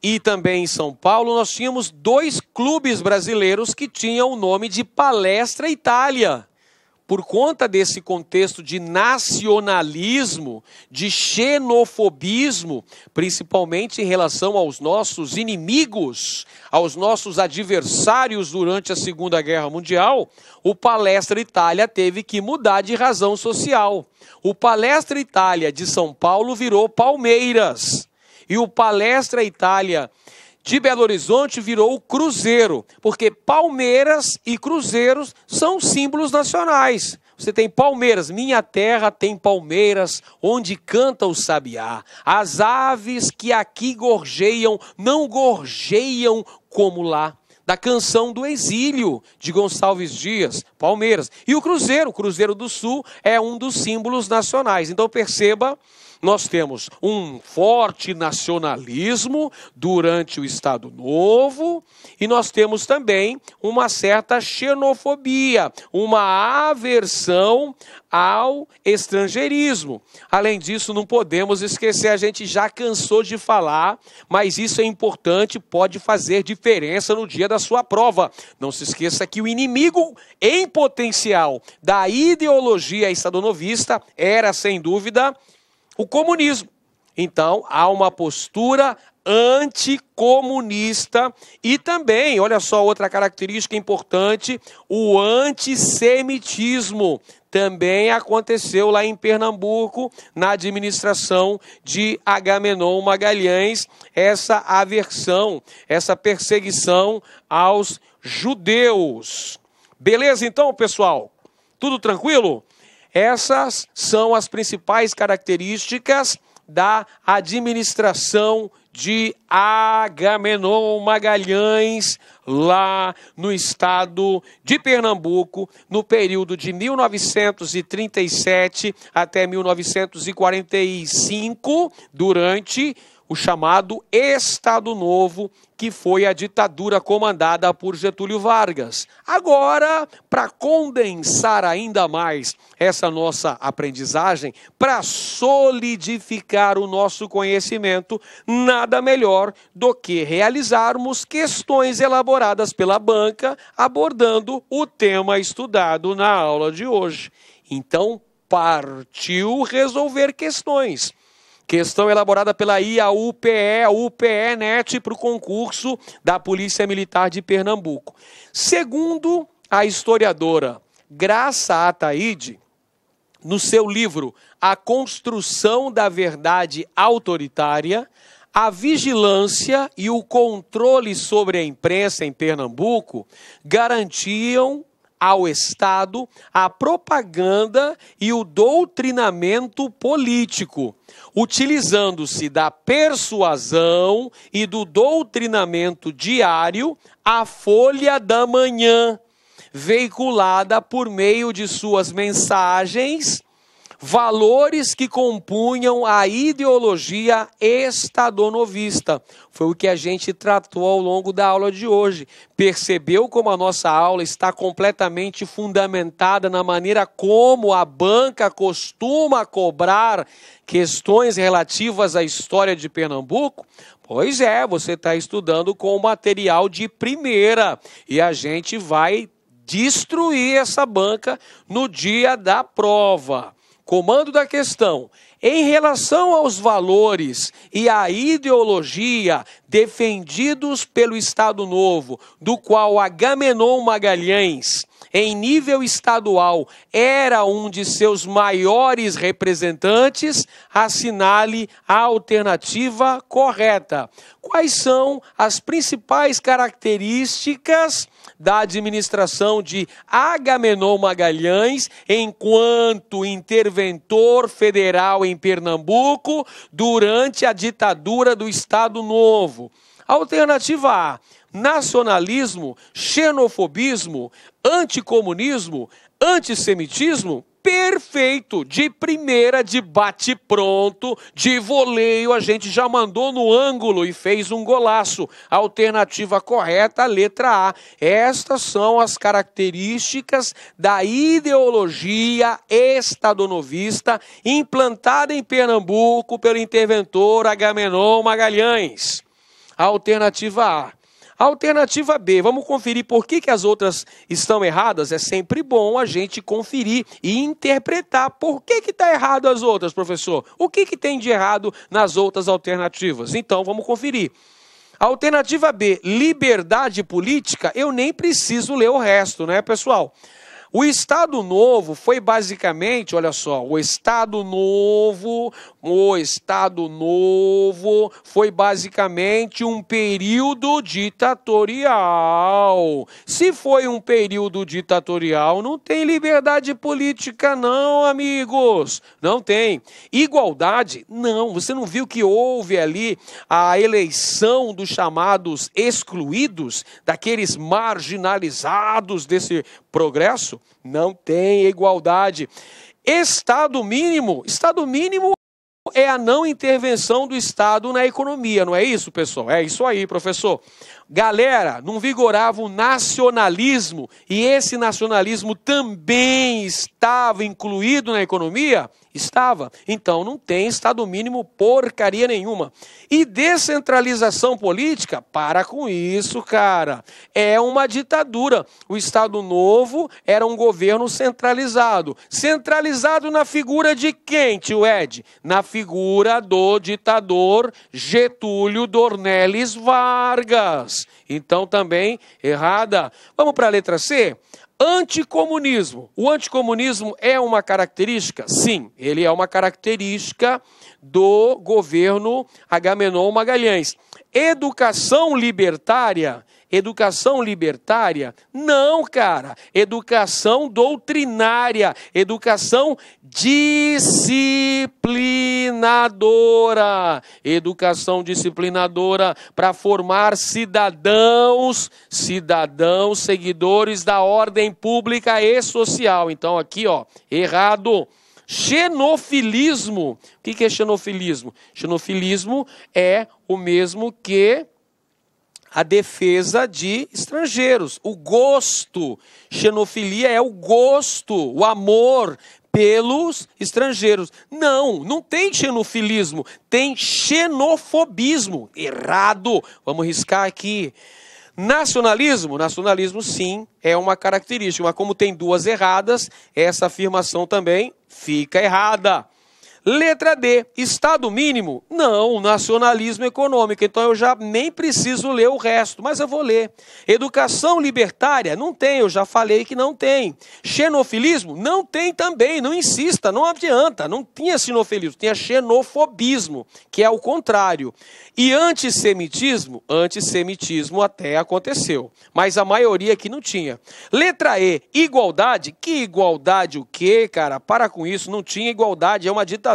e também em São Paulo, nós tínhamos 2 clubes brasileiros que tinham o nome de Palestra Itália. Por conta desse contexto de nacionalismo, de xenofobismo, principalmente em relação aos nossos inimigos, aos nossos adversários durante a Segunda Guerra Mundial, o Palestra Itália teve que mudar de razão social. O Palestra Itália de São Paulo virou Palmeiras. E o Palestra Itália de Belo Horizonte virou o Cruzeiro, porque Palmeiras e Cruzeiros são símbolos nacionais. Você tem Palmeiras, minha terra tem palmeiras, onde canta o sabiá. As aves que aqui gorjeiam, não gorjeiam como lá. Da canção do exílio, de Gonçalves Dias, Palmeiras. E o Cruzeiro do Sul, é um dos símbolos nacionais. Então perceba, nós temos um forte nacionalismo durante o Estado Novo e nós temos também uma certa xenofobia, uma aversão ao estrangeirismo. Além disso, não podemos esquecer, a gente já cansou de falar, mas isso é importante, pode fazer diferença no dia da sua prova. Não se esqueça que o inimigo em potencial da ideologia estadonovista era, sem dúvida, o comunismo. Então, há uma postura anticomunista e também, olha só outra característica importante, o antissemitismo. Também aconteceu lá em Pernambuco, na administração de Agamenon Magalhães, essa aversão, essa perseguição aos judeus. Beleza então, pessoal? Tudo tranquilo? Essas são as principais características da administração de Agamenon Magalhães, lá no estado de Pernambuco, no período de 1937 até 1945, durante o chamado Estado Novo, que foi a ditadura comandada por Getúlio Vargas. Agora, para condensar ainda mais essa nossa aprendizagem, para solidificar o nosso conhecimento, nada melhor do que realizarmos questões elaboradas pela banca, abordando o tema estudado na aula de hoje. Então, partiu resolver questões. Questão elaborada pela IAUPE, UPE-NET, para o concurso da Polícia Militar de Pernambuco. Segundo a historiadora Graça Ataíde, no seu livro A Construção da Verdade Autoritária, a vigilância e o controle sobre a imprensa em Pernambuco garantiam ao Estado a propaganda e o doutrinamento político, utilizando-se da persuasão e do doutrinamento diário, a Folha da Manhã, veiculada por meio de suas mensagens, valores que compunham a ideologia estadonovista. Foi o que a gente tratou ao longo da aula de hoje. Percebeu como a nossa aula está completamente fundamentada na maneira como a banca costuma cobrar questões relativas à história de Pernambuco? Pois é, você está estudando com material de primeira e a gente vai destruir essa banca no dia da prova. Comando da questão: em relação aos valores e à ideologia defendidos pelo Estado Novo, do qual Agamenon Magalhães em nível estadual, era um de seus maiores representantes, assinale a alternativa correta. Quais são as principais características da administração de Agamenon Magalhães enquanto interventor federal em Pernambuco durante a ditadura do Estado Novo? Alternativa A: nacionalismo, xenofobismo, anticomunismo, antissemitismo. Perfeito, de primeira, de bate-pronto, de voleio, a gente já mandou no ângulo e fez um golaço. Alternativa correta, letra A. Estas são as características da ideologia estadonovista implantada em Pernambuco pelo interventor Agamenon Magalhães. Alternativa A. Alternativa B, vamos conferir por que as outras estão erradas? É sempre bom a gente conferir e interpretar por que está errado as outras, professor. O que tem de errado nas outras alternativas? Então, vamos conferir. Alternativa B, liberdade política, eu nem preciso ler o resto, né, pessoal? O Estado Novo foi basicamente, olha só, o Estado Novo foi basicamente um período ditatorial. Se foi um período ditatorial, não tem liberdade política não, amigos. Não tem. Igualdade? Não. Você não viu que houve ali a eleição dos chamados excluídos, daqueles marginalizados desse progresso? Não tem igualdade. Estado mínimo é a não intervenção do Estado na economia, não é isso, pessoal? É isso aí, professor. Galera, não vigorava o nacionalismo e esse nacionalismo também estava incluído na economia? Estava. Então não tem Estado mínimo porcaria nenhuma. E descentralização política? Para com isso, cara. É uma ditadura. O Estado Novo era um governo centralizado. Centralizado na figura de quem, tio Ed? Na figura do ditador Getúlio Dornelles Vargas. Então também errada. Vamos para a letra C? Anticomunismo. O anticomunismo é uma característica? Sim, ele é uma característica do governo Agamenon Magalhães. Educação libertária? Educação libertária? Não, cara. Educação doutrinária. Educação disciplinadora. Educação disciplinadora para formar cidadãos seguidores da ordem pública e social. Então aqui, ó, errado. Xenofilismo. O que é xenofilismo? Xenofilismo é o mesmo que a defesa de estrangeiros. O gosto. Xenofilia é o gosto, o amor pelos estrangeiros. Não tem xenofilismo, tem xenofobismo. Errado. Vamos riscar aqui. Nacionalismo? Nacionalismo, sim, é uma característica, mas como tem duas erradas, essa afirmação também fica errada. Letra D, Estado mínimo? Não, nacionalismo econômico, então eu já nem preciso ler o resto, mas eu vou ler. Educação libertária? Não tem, eu já falei que não tem. Xenofilismo? Não tem também, não insista, não adianta, não tinha xenofilismo, tinha xenofobismo, que é o contrário. E antissemitismo? Antissemitismo até aconteceu, mas a maioria aqui não tinha. Letra E, igualdade? Que igualdade o quê, cara? Para com isso, não tinha igualdade, é uma ditadura.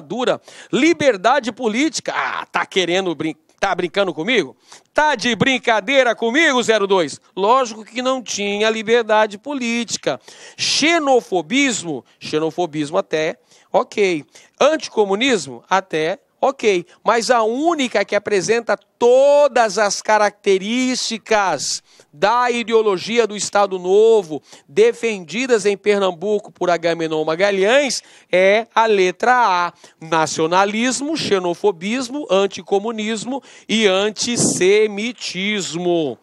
Liberdade política? Ah, tá querendo tá brincando comigo? Tá de brincadeira comigo, 02? Lógico que não tinha liberdade política. Xenofobismo? Xenofobismo até, ok. Anticomunismo? Até, ok. Mas a única que apresenta todas as características da ideologia do Estado Novo, defendidas em Pernambuco por Agamenon Magalhães, é a letra A. Nacionalismo, xenofobismo, anticomunismo e antissemitismo.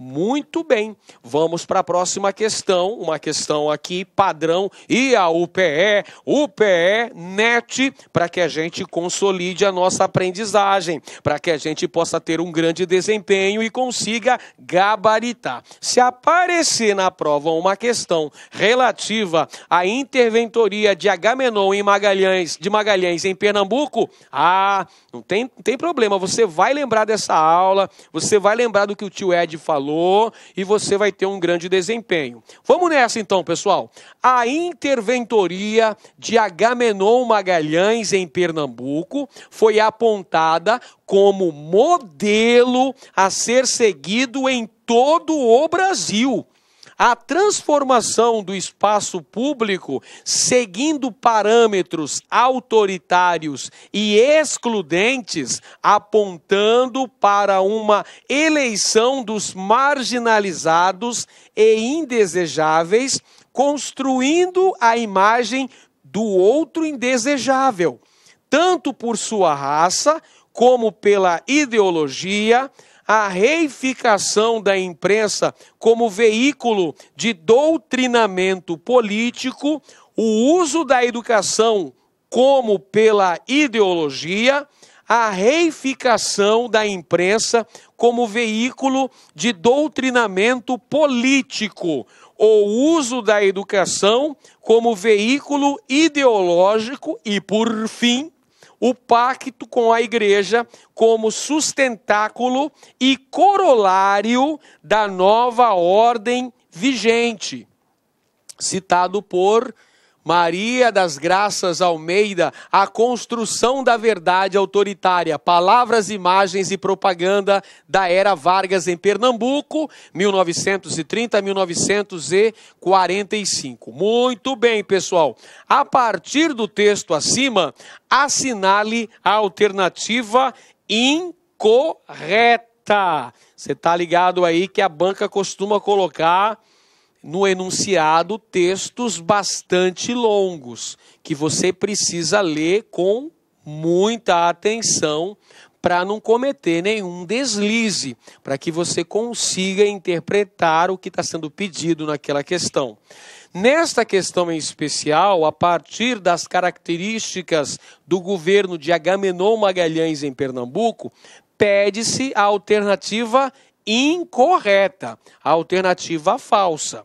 Muito bem, vamos para a próxima questão, uma questão aqui padrão, e a UPE NET, para que a gente consolide a nossa aprendizagem, para que a gente possa ter um grande desempenho e consiga gabaritar. Se aparecer na prova uma questão relativa à interventoria de Agamenon de Magalhães em Pernambuco, não tem problema, você vai lembrar dessa aula, você vai lembrar do que o tio Ed falou, e você vai ter um grande desempenho. Vamos nessa então, pessoal. A interventoria de Agamenon Magalhães em Pernambuco foi apontada como modelo a ser seguido em todo o Brasil. A transformação do espaço público, seguindo parâmetros autoritários e excludentes, apontando para uma eleição dos marginalizados e indesejáveis, construindo a imagem do outro indesejável, tanto por sua raça como pela ideologia, a reificação da imprensa como veículo de doutrinamento político, o uso da educação como pela ideologia, a reificação da imprensa como veículo de doutrinamento político, o uso da educação como veículo ideológico e, por fim, o pacto com a igreja como sustentáculo e corolário da nova ordem vigente. Citado por Maria das Graças Almeida, A Construção da Verdade Autoritária, Palavras, Imagens e Propaganda da Era Vargas em Pernambuco, 1930 a 1945. Muito bem, pessoal. A partir do texto acima, assinale a alternativa incorreta. Você está ligado aí que a banca costuma colocar no enunciado textos bastante longos, que você precisa ler com muita atenção para não cometer nenhum deslize, para que você consiga interpretar o que está sendo pedido naquela questão. Nesta questão em especial, a partir das características do governo de Agamenon Magalhães em Pernambuco, pede-se a alternativa incorreta, a alternativa falsa.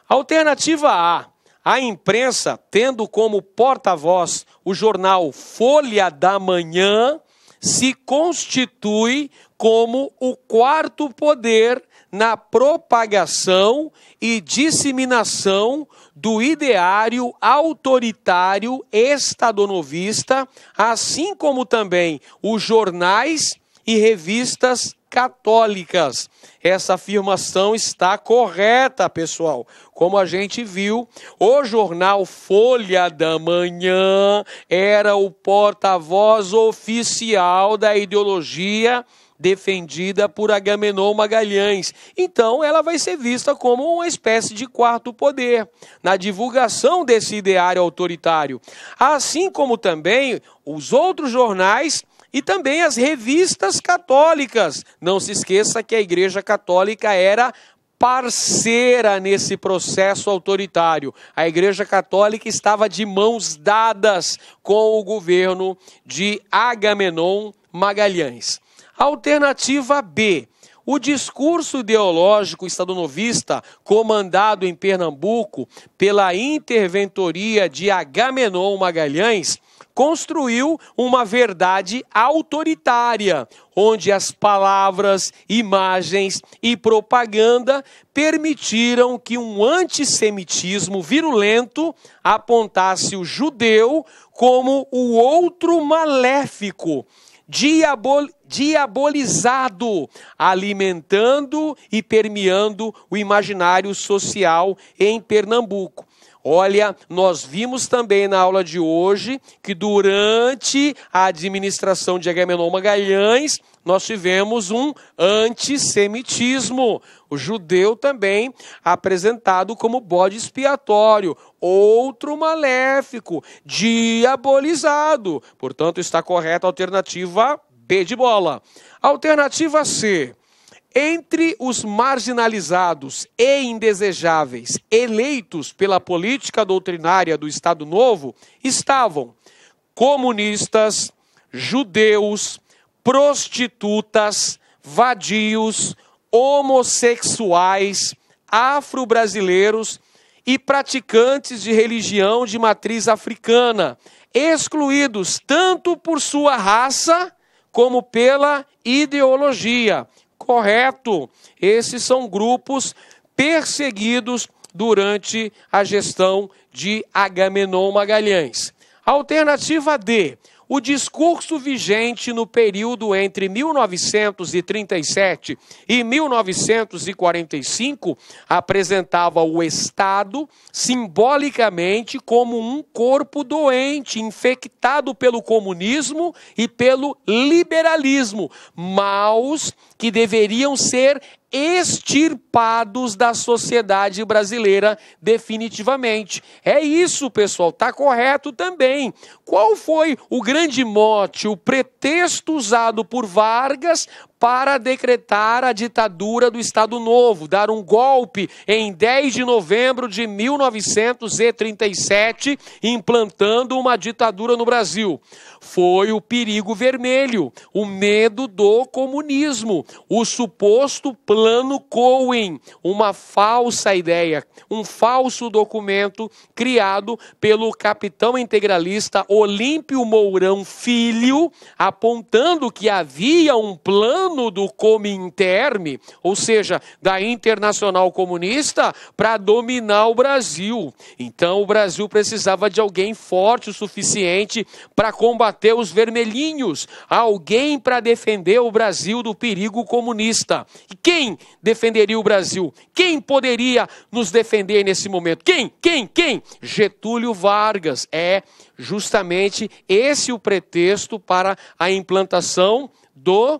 Alternativa A, a imprensa, tendo como porta-voz o jornal Folha da Manhã, se constitui como o quarto poder na propagação e disseminação do ideário autoritário estadonovista, assim como também os jornais e revistas católicas. Essa afirmação está correta, pessoal. Como a gente viu, o jornal Folha da Manhã era o porta-voz oficial da ideologia defendida por Agamenon Magalhães. Então, ela vai ser vista como uma espécie de quarto poder na divulgação desse ideário autoritário. Assim como também os outros jornais e também as revistas católicas. Não se esqueça que a Igreja Católica era parceira nesse processo autoritário. A Igreja Católica estava de mãos dadas com o governo de Agamenon Magalhães. Alternativa B. O discurso ideológico estadonovista, comandado em Pernambuco pela interventoria de Agamenon Magalhães, construiu uma verdade autoritária, onde as palavras, imagens e propaganda permitiram que um antissemitismo virulento apontasse o judeu como o outro maléfico, diabolizado, alimentando e permeando o imaginário social em Pernambuco. Olha, nós vimos também na aula de hoje que durante a administração de Agamenon Magalhães, nós tivemos um antissemitismo. O judeu também apresentado como bode expiatório, outro maléfico, diabolizado. Portanto, está correta a alternativa B de bola. Alternativa C. Entre os marginalizados e indesejáveis eleitos pela política doutrinária do Estado Novo estavam comunistas, judeus, prostitutas, vadios, homossexuais, afro-brasileiros e praticantes de religião de matriz africana, excluídos tanto por sua raça como pela ideologia. Correto. Esses são grupos perseguidos durante a gestão de Agamenon Magalhães. Alternativa D. O discurso vigente no período entre 1937 e 1945 apresentava o Estado simbolicamente como um corpo doente, infectado pelo comunismo e pelo liberalismo, maus que deveriam ser extirpados da sociedade brasileira definitivamente. É isso, pessoal, está correto também. Qual foi o grande mote, o pretexto usado por Vargas para decretar a ditadura do Estado Novo, dar um golpe em 10 de novembro de 1937, implantando uma ditadura no Brasil? Foi o perigo vermelho, o medo do comunismo, o suposto plano Cohen, uma falsa ideia, um falso documento criado pelo capitão integralista Olímpio Mourão Filho, apontando que havia um plano do Cominterme, ou seja, da Internacional Comunista, para dominar o Brasil. Então o Brasil precisava de alguém forte o suficiente para combater os vermelhinhos, alguém para defender o Brasil do perigo comunista. E quem defenderia o Brasil? Quem poderia nos defender nesse momento? Quem? Getúlio Vargas. É justamente esse o pretexto para a implantação do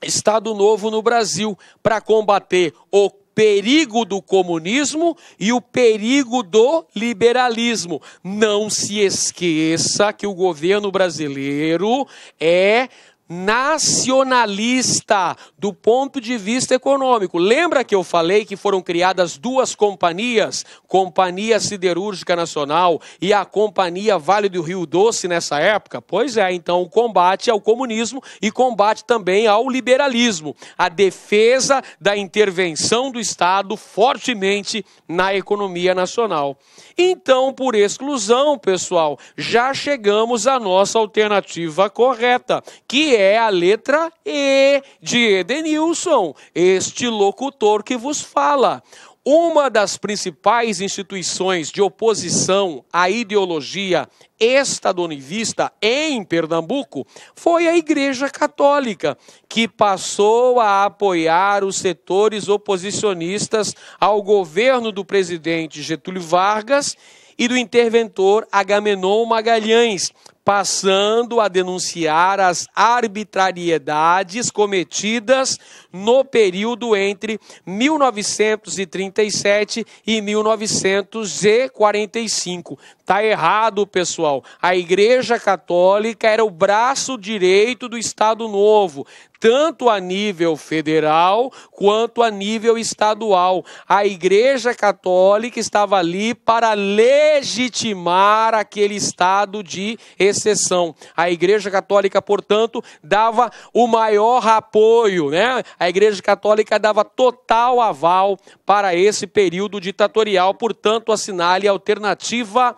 Estado Novo no Brasil, para combater o perigo do comunismo e o perigo do liberalismo. Não se esqueça que o governo brasileiro é nacionalista do ponto de vista econômico. Lembra que eu falei que foram criadas duas companhias, Companhia Siderúrgica Nacional e a Companhia Vale do Rio Doce nessa época? Pois é, então o combate ao comunismo e combate também ao liberalismo, a defesa da intervenção do Estado fortemente na economia nacional. Então, por exclusão, pessoal, já chegamos à nossa alternativa correta, que é a letra E de Edenilson, este locutor que vos fala. Uma das principais instituições de oposição à ideologia estadunivista em Pernambuco foi a Igreja Católica, que passou a apoiar os setores oposicionistas ao governo do presidente Getúlio Vargas e do interventor Agamenon Magalhães, passando a denunciar as arbitrariedades cometidas no período entre 1937 e 1945. Está errado, pessoal. A Igreja Católica era o braço direito do Estado Novo, tanto a nível federal quanto a nível estadual. A Igreja Católica estava ali para legitimar aquele estado de exceção. A Igreja Católica, portanto, dava o maior apoio, né? A Igreja Católica dava total aval para esse período ditatorial, portanto, assinale a alternativa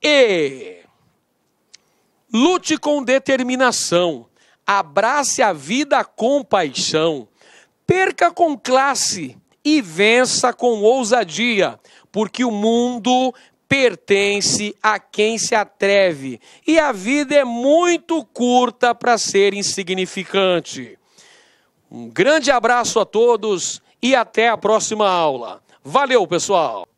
E. Lute com determinação, abrace a vida com paixão, perca com classe e vença com ousadia, porque o mundo pertence a quem se atreve e a vida é muito curta para ser insignificante. Um grande abraço a todos e até a próxima aula. Valeu, pessoal!